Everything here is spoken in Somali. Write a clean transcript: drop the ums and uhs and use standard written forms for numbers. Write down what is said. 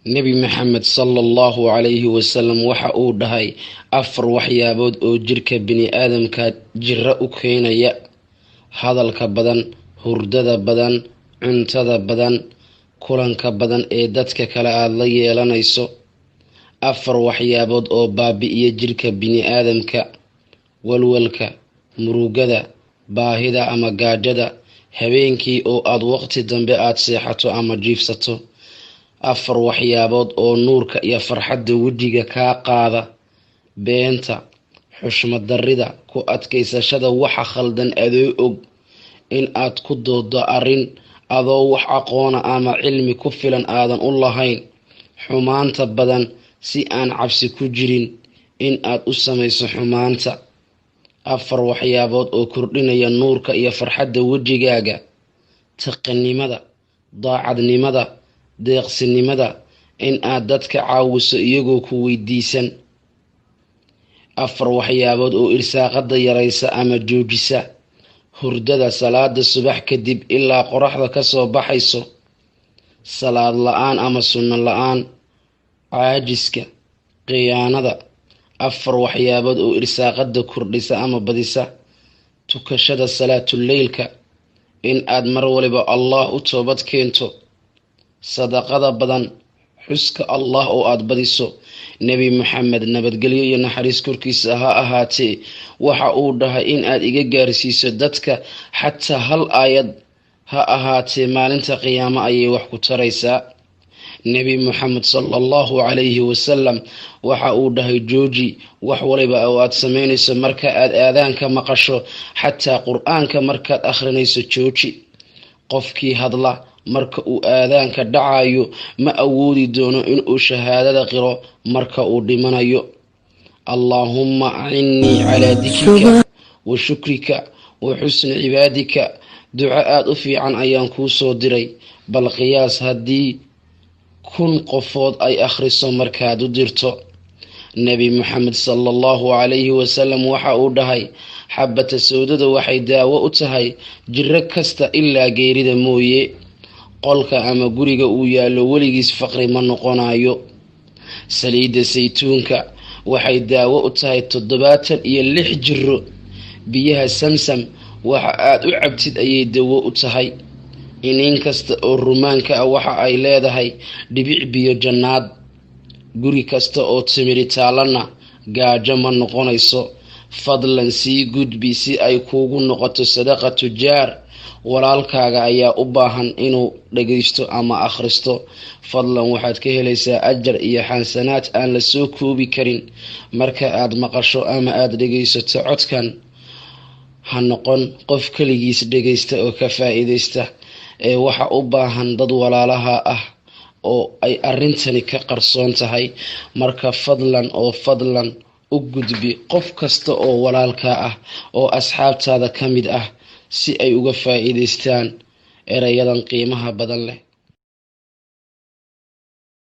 nebi maxamed sallallahu calayhi wasalam waxa uu dhahay 4 waxyaabood oo jirka bini'aadamka jira u keenaya: hadalka badan, hurdada badan, cuntada badan, kulanka badan ee dadka kale aad la yeelanayso. 4 waxyaabood oo baabi'iya jirka bini'aadamka: walwalka, murugada, baahida ama gaajada, habeenkii oo aad waqti dambe aad seexato ama jiifsato. 4 waxyaabood oo nuurka iyo farxadda wejiga kaa qaada: beenta, xushmad darrida, ku adkaysashada waxa khaldan adoo og in aad ku doodo arrin adoo wax aqoona ama cilmi ku filan aadan u lahayn, xumaanta badan si aan cabsi ku jirin in aad u samayso xumaanta. 4 waxyaabood oo kordhinaya nuurka iyo farxadda wejigaaga: taqinimada, daacadnimada, deeqsinimada, in aad dadka caawiso iyagoo ku weydiisan. 4 waxyaabood oo irsaaqada yaraysa ama joojisa: hurdada salaada subax kadib ilaa qoraxda ka soo baxayso, salaad la-aan ama sunno la-aan, caajiska, khiyaanada. 4 waxyaabood oo irsaaqada kordhisa ama badisa: tukashada salaatuleylka, in aad mar waliba allah u toobad keento, sadaqada badan, xuska allah oo aad badiso. nebi maxamed nabadgelyo iyo naxariis korkiisa ha ahaatee waxa uu dhahay in aad iga gaarsiiso dadka xataa hal aayad ha ahaatee maalinta qiyaamo ayay wax ku taraysaa. nebi maxamed sallallahu calayhi wasalam waxa uu dhahay jooji wax waliba oo aad samaynayso marka aad aadaanka maqasho, xataa qur-aanka markaad akhrinayso jooji. qofkii hadla marka uu aadaanka dhacayo ma awoodi doono inuu shahaadada qiro marka uu dhimanayo. allaahumma acinnii calaa dikrika wa shukrika wa xusni cibaadika. duco aad u fiican ayaan kuu soo diray, bal qiyaas haddii 1,000 qofood ay akhriso markaad u dirto. nebi maxamed sallallahu calayhi wasalam waxa uu dhahay xabata sawdada waxay daawo u tahay jiro kasta ilaa geerida mooye. qolka ama guriga uu yaallo weligiis faqri ma noqonayo. saliidda saytuunka waxay daawo u tahay 76 jiro. biyaha samsam waxa aad u cabtid ayay dawo u tahay. iniin kasta oo rumaanka ah waxa ay leedahay dhibic biyo jannaad. guri kasta oo timiri taalana gaajo ma noqonayso. fadlan sii gudbi si ay kuugu noqoto sadaqatu jaar. walaalkaaga ayaa u baahan inuu dhagaysto ama akhristo. fadlan waxaad ka helaysaa ajar iyo xasanaad aan la soo koobi karin marka aad maqasho ama aad dhagaysato codkan. ha noqon qof keligiis dhagaysta oo ka faa'iidaysta, ee waxa u baahan dad walaalaha ah oo ay arrintani ka qarsoon tahay. marka fadlan u gudbi qof kasta oo walaalka ah oo asxaabtaada ka mid ah si ay uga faa'iidaystaan erayadan qiimaha badan leh.